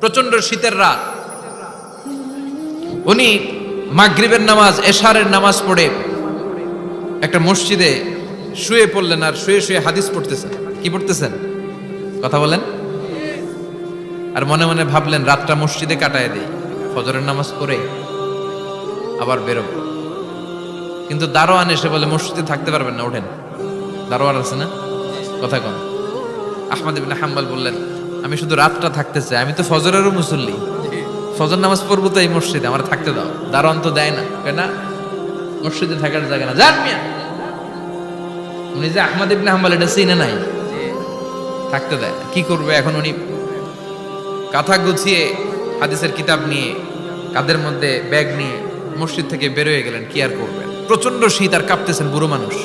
প্রচন্ড শীতের রাত। উনি মাগরিবের নামাজ, এশারের নামাজ পড়ে একটা মসজিদে শুয়ে পড়লেন, আর শুয়ে শুয়ে হাদিস পড়তেছেন। কি পড়তেছেন? কথা বলেন। আর মনে মনে ভাবলেন রাতটা মসজিদে কাটায় দেই, ফজরের নামাজ পড়ে আবার বেরোবো। কিন্তু দারোয়ান এসে বলে মসজিদে থাকতে পারবেন না, ওঠেন। দারোয়ান আছে না, কথা কম। আহমদ ইবনে হাম্বল বললেন আমি শুধু রাতটা থাকতে চাই, আমি তো ফজরেরও মুসল্লি, ফজর নামাজ পড়বো তো এই মসজিদে, আমার থাকতে দাও। দারোয়ান তো দেয় না, কেন? মসজিদে থাকার জায়গা না, যান মিয়া। উনি যে আহমদ ইবনে হাম্বল এটা চিনে নাই, থাকতে দেয়। কি করবে এখন? উনি কাঁথা গুছিয়ে হাদিসের কিতাব নিয়ে কাঁধের মধ্যে ব্যাগ নিয়ে মসজিদ থেকে বেরোয় গেলেন। কি আর করবেন, প্রচন্ড শীত, আর কাঁপতেছেন, বুড়ো মানুষ।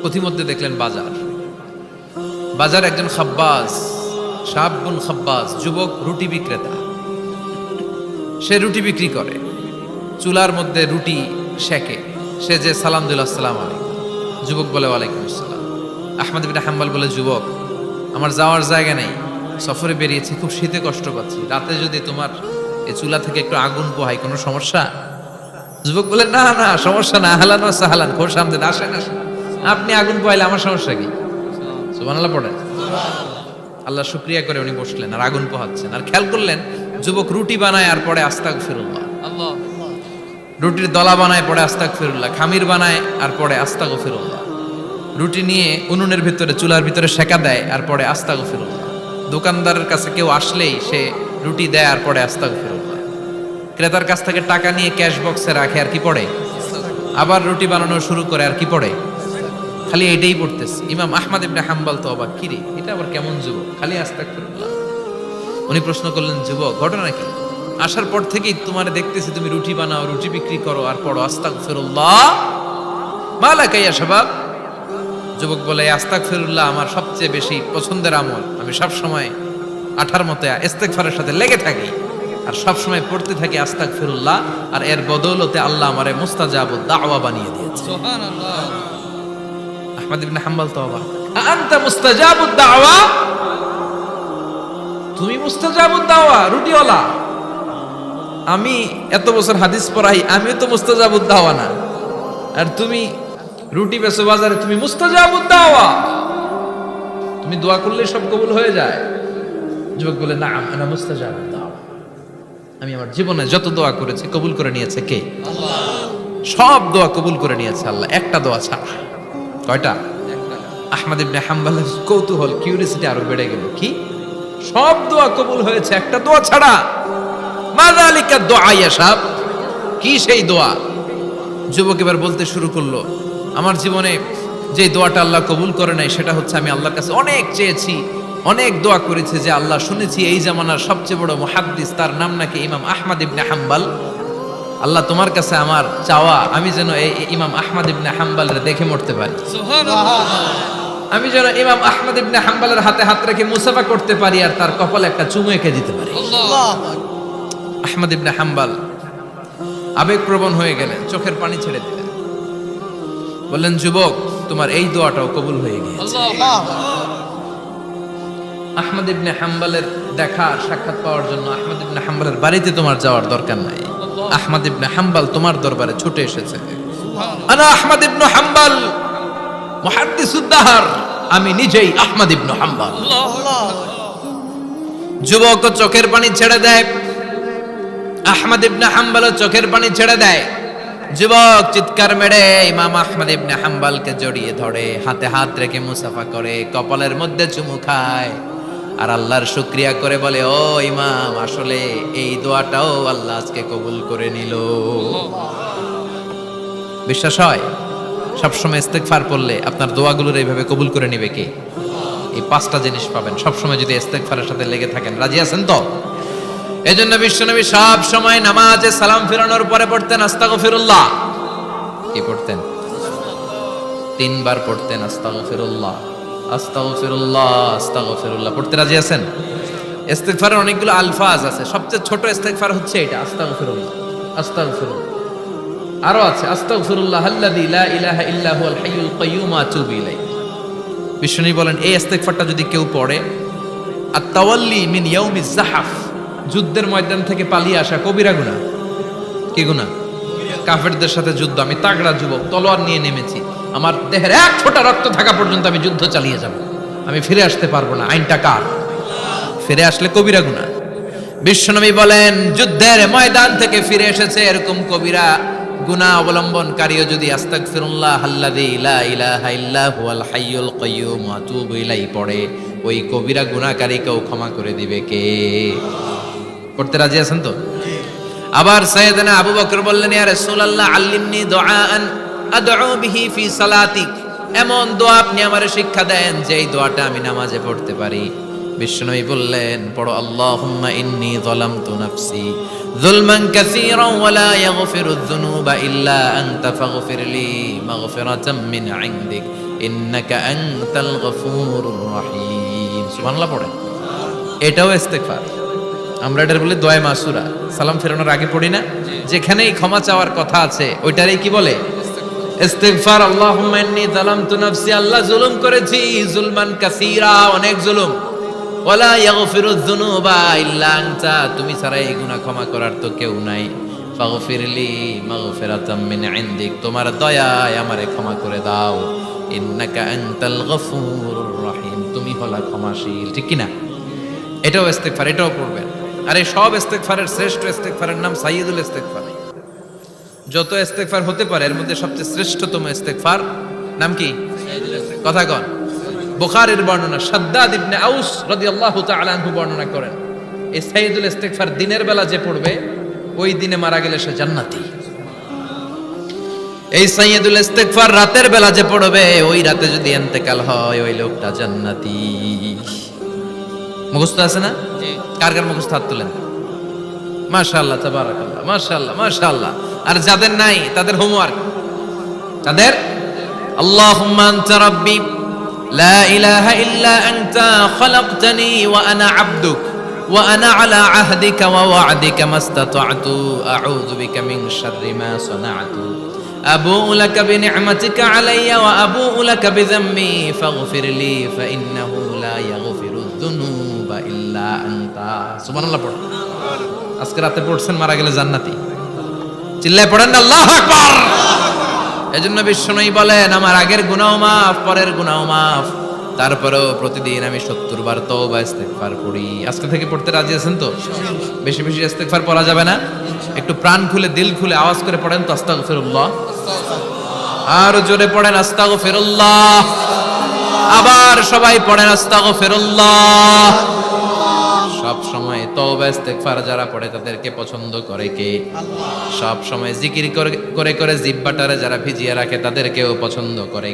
পথিমধ্যে দেখলেন বাজার। বাজার একজন খাব্বাজ, শাবুন খাব্বাজ, যুবক রুটি বিক্রেতা। সে রুটি বিক্রি করে, চুলার মধ্যে রুটি সেকে। সে যে সালাম দিল, আসসালামু আলাইকুম। যুবক বলে ওয়ালাইকুম আসসালাম। আহমদ ইবনে হাম্বল বলে যুবক আমার যাওয়ার জায়গা নেই, সফরে বেরিয়েছি, খুব শীতে কষ্ট পাচ্ছি, রাতে যদি তোমার এই চুলা থেকে একটু আগুন পোহাই কোনো সমস্যা? যুবক বলে না না সমস্যা না, আহলান ওয়া সাহলান, খোশ আমদেদ, আসেন আসেন, আপনি আগুন পোহাইলে আমার সমস্যা কি? সুবহানাল্লাহ পড়েন। আল্লাহ শুকরিয়া করে উনি বসলেন আর আগুন পোহাচ্ছেন। আর খেয়াল করলেন যুবক রুটি বানায় আর পরে আস্তাগফিরুল্লাহ, রুটির দলা বানায় পরে আস্তাগফিরুল্লাহ, খামির বানায় আর পরে আস্তাগফিরুল্লাহ, রুটি নিয়ে উনুনের ভিতরে চুলার ভিতরে সেকা দেয় আর পরে আস্তাগফিরুল্লাহ, দোকানদারের কাছে কেউ আসলেই সে রুটি দেয় আর পরে আস্তাগফিরুল্লাহ, ক্রেতার কাছ থেকে টাকা নিয়ে ক্যাশ বক্সে রাখে আর কি পড়ে, আবার রুটি বানানো শুরু করে আর কি পড়ে, খালি এটাই পড়তেছে। ইমাম আহমদ ইবনে হাম্বল তো অবাক, কিরে এটা আবার কেমন যুবক, খালি আস্তাগফিরুল্লাহ। উনি প্রশ্ন করলেন যুবক ঘটনা কি? আসার পর থেকেই তোমার দেখতেছি তুমি রুটি বানাও, রুটি বিক্রি করো আর পড়ো আস্তাগফিরুল্লাহ, মালাকা ইয়া শাবাব। যুবক বলে আস্তাগফিরুল্লাহ আমার সবচেয়ে বেশি পছন্দের আমল, আমি সব সময় আঠার মতো ইস্তেগফারের সাথে লেগে থাকি আর সব সময় পড়তে থাকি আস্তাগফিরুল্লাহ, আর এর বদৌলতে আল্লাহ আমারে মুস্তাজাবুদ দাওয়া বানিয়ে দিয়েছে। সুবহানাল্লাহ। আহমদ ইবনে হাম্বল তো অবাক, আনতা মুস্তাজাবুদ দাওয়া, তুমি মুস্তাজাবুদ দাওয়া, রুটিওয়ালা। আমি এত বছর হাদিস পড়াই, আমিও তো মুস্তাজাবুদ দাওয়া না, আর তুমি রুটি বেচো বাজারে, তুমি মুস্তাজাবুদ দাওয়া, তুমি দোয়া করলে সব কবুল হয়ে যায়। যুবক বলে না আনা মুস্তাজাবুদ দাওয়া, আমি আমার জীবনে যত দোয়া করেছি কবুল করে নিয়েছে কে? আল্লাহ। সব দোয়া কবুল করে নিয়েছে আল্লাহ, একটা দোয়া ছাড়া। কয়টা? আহমদ ইবনে হাম্বলের কৌতূহল, কিউরিয়াসিটি আরো বেড়ে গেল। কি? সব দোয়া কবুল হয়েছে একটা দোয়া ছাড়া। মাযালিকা দোয়া ইয়া শাব, কি সেই দোয়া? যুবক এবার বলতে শুরু করলো আমার জীবনে যে দোয়াটা আল্লাহ কবুল করে নাই সেটা হচ্ছে আমি আল্লাহর কাছে অনেক চেয়েছি, অনেক দোয়া করেছি যে আল্লাহ শুনেছি এই জামানার সবচেয়ে বড় মুহাদ্দিস, তার নাম নাকি ইমাম আহমদ ইবনে হাম্বল। আল্লাহ তোমার কাছে আমার চাওয়া আমি যেন এই ইমাম আহমদ ইবনে হাম্বলের দেখে মরতে পারি, আমি যেন ইমাম আহমদ ইবনে হাম্বলের হাতে হাত রেখে মুসাফা করতে পারি আর তার কপালে একটা চুমু এঁকে দিতে পারি। আহমদ ইবনে হাম্বল আবেগপ্রবণ হয়ে গেলেন, চোখের পানি ছেড়ে দিলেন, বললেন যুবক তোমার এই দোয়াটাও কবুল হয়ে গিয়েছে। আহমদ ইবনে হাম্বলের দেখা সাক্ষাৎ পাওয়ার জন্য আহমদ ইবনে হাম্বলের বাড়িতে তোমার যাওয়ার দরকার নাই, আহমদ ইবনে হাম্বল তোমার দরবারে ছুটে এসেছে। আনা আহমদ ইবনে হাম্বল মুহাদ্দিসুদ দাহর, আমি নিজেই আহমদ ইবনে হাম্বল। যুবক চোখের পানি ছেড়ে দেয়, আহমদ ইবনে হাম্বল চোখের পানি ছেড়ে দেয়। যুবক চিৎকার মেরে ইমাম আহমদ ইবনে হাম্বলকে জড়িয়ে ধরে, হাতে হাত রেখে মুসাফা করে, কপালের মধ্যে চুমু খায় আর আল্লাহর শুকরিয়া করে বলে ও ইমাম আসলে এই দোয়াটাও আল্লাহ আজকে কবুল করে নিল। বিশ্বাস হয় সবসময় ইস্তেগফার পড়লে আপনার দোয়াগুলোর এইভাবে কবুল করে নিবে কে? এই পাঁচটা জিনিস পাবেন সবসময় যদি ইস্তেগফারের সাথে লেগে থাকেন। রাজি আছেন তো? এজন্য বিশ্বনবী সব সময় নামাজে সালাম ফিরানোর পরে পড়তেন আস্তাগফিরুল্লাহ। কি পড়তেন? 3 বার পড়তেন আস্তাগফিরুল্লাহ, আস্তাগফিরুল্লাহ, আস্তাগফিরুল্লাহ। পড়তে রাজি আছেন? ইস্তেগফারের অনেকগুলো আলফাজ আছে, সবচেয়ে ছোট ইস্তেগফার হচ্ছে এটা আস্তাগফিরুল্লাহ, আস্তাগফিরুল্লাহ। আরো আছে আস্তাগফিরুল্লাহ আল্লাযী লা ইলাহা ইল্লা হুয়াল হাইয়ুল কাইয়্যুম আতুবু ইলাইহি। বিশ্বনবী বলেন এই ইস্তেগফারটা যদি কেউ পড়ে আত-তাওয়াল্লি মিন ইয়াউমিজ যাহাফ, যুদ্ধের ময়দান থেকে পালিয়ে আসা কবিরা গুনাহ। কি গুনাহ? কাফেরদের সাথে যুদ্ধ, আমি তাগড়া যুবক, তলোয়ার নিয়ে নেমেছি, আমার দেহের এক ফোঁটা রক্ত থাকা পর্যন্ত আমি যুদ্ধ চালিয়ে যাব, আমি ফিরে আসতে পারবো না। আইনটা কার? ফিরে আসলে কবিরা গুনাহ। বিশ্বনবী বলেন, যুদ্ধের ময়দান থেকে ফিরে এসেছে এরকম কবিরা গুনাহ অবলম্বনকারীও যদি আস্তাগফিরুল্লাহ আল্লাযী লা ইলাহা ইল্লা হুয়াল হাইয়ুল কাইয়্যুম ওয়া আতুবু ইলাইহি পড়ে, ওই কবিরা গুনাহকারীকেও ক্ষমা করে দিবে কে? করতে রাজি আছেন তো? আবার সাইয়েদনা আবু বকর বললেন, ইয়া রাসূলুল্লাহ আল্লিমনি দুআআন আদউ বিহি ফি সালাতি, এমন দোয়া আপনি আমারে শিক্ষা দেন যে এই দোয়াটা আমি নামাজে পড়তে পারি। বিশ্বনবী বললেন, পড়ো আল্লাহুম্মা ইন্নী যালামতু নাফসি যুলমান কাসীরান ওয়া লা ইয়াগফিরুয যুনুবা ইল্লা আনতা ফাগফিরলি মাগফিরাতাম মিন ইনদিক ইন্নাকা আনতাল গফুরুর রহিম। সুবহানাল্লাহ পড়ে। এটাও ইস্তেগফার। আমরা এটার বলে দোয়া মাসুরা, সালাম ফেরানোর আগে পড়ি না? যেখানেই ক্ষমা চাওয়ার কথা আছে ওইটারই কি বলে? ইস্তিগফার। আল্লাহুম্মা ইন্নী যালামতু নাফসি, আল্লাহ জুলুম করেছি, যুলমান কাসীরা, অনেক জুলুম, ওয়ালা ইয়াগফিরুয যুনুবা ইল্লা আনতা, তুমি ছাড়া এই গুনাহ ক্ষমা করার তো কেউ নাই। ফাগফিরলি মাগফিরাতাম মিন ইনদিক, তোমার দয়ায় আমারে ক্ষমা করে দাও। ইন্নাকা আনতাল গফুরুর রহিম, তুমি হলা ক্ষমাশীল। ঠিক কি না? এটাও ইস্তিগফার, এটাও পড়বেন। আর এই সব ইস্তেগফারের শ্রেষ্ঠ ইস্তেগফারের নাম সাইয়্যিদুল ইস্তেগফার। যত ইস্তেগফার হতে পারে এর মধ্যে সবচেয়ে শ্রেষ্ঠতম ইস্তেগফার নাম কি? কথা কন। বুখারীর বর্ণনা, শাদ্দাদ ইবনে আউস রাদিয়াল্লাহু তাআলা আনহু বর্ণনা করেন, এই সাইয়্যিদুল ইস্তেগফার দিনের বেলা যে পড়বে ওই দিনে মারা গেলে সে জান্নাতি। এই সাইয়্যিদুল ইস্তেগফার রাতের বেলা যে পড়বে ওই রাতে যদি ইন্তেকাল হয় ওই লোকটা জান্নাতি। মুখস্থ আছে না? কার কার মুখস্থ? হাত তুলেন। মাশাআল্লাহ, তাবারাকাল্লাহ, মাশাআল্লাহ, মাশাআল্লাহ। আর যাদের নাই তাদের হোমওয়ার্ক, তাদের আল্লাহুম্মা আনতা রাব্বি লা ইলাহা ইল্লা আনতা খালাকতানি ওয়া আনা আবদুক ওয়া আনা আলা আহদিকা ওয়া ওয়া'দিকা মাস্তাতা'তু আউযু বিকা মিন শাররি মা সানা'তু আবুউ লাকা বিনি'মাতিকা আলাইয়া ওয়া আবুউ লাকা বিযাম্মি ফাগফিরলি ফাইন্নাহু লা ইয়াগফিরুয যুনুবা ইল্লা আনতা। সুবহানাল্লাহ পড়ুন। আজকে রাতে পড়ছেন, মারা গেলে জান্নাতি। চিল্লায় পড়েন না আল্লাহু আকবার। এজন্য বিশ্বনবী বলেন, আমার আগের গুনাহ মাফ, পরের গুনাহ মাফ, তারপরেও প্রতিদিন আমি 70 বার তওবা ইস্তেগফার পড়ি। আজকে থেকে পড়তে রাজি আছেন তো? বেশি বেশি ইস্তেগফার পড়া যাবে না? একটু প্রাণ খুলে, দিল খুলে আওয়াজ করে পড়েন তো আস্তাগফিরুল্লাহ। আর জোরে পড়েন আস্তাগফিরুল্লাহ। আবার সবাই পড়েন আস্তাগফিরুল্লাহ। সব সময় তওবা ইস্তেগফার যারা পড়ে তাদেরকে পছন্দ করে কে? আল্লাহ। সব সময় জিকির করে করে জিহ্বাটারে যারা ভিজিয়ে রাখে তাদেরকেও পছন্দ করে।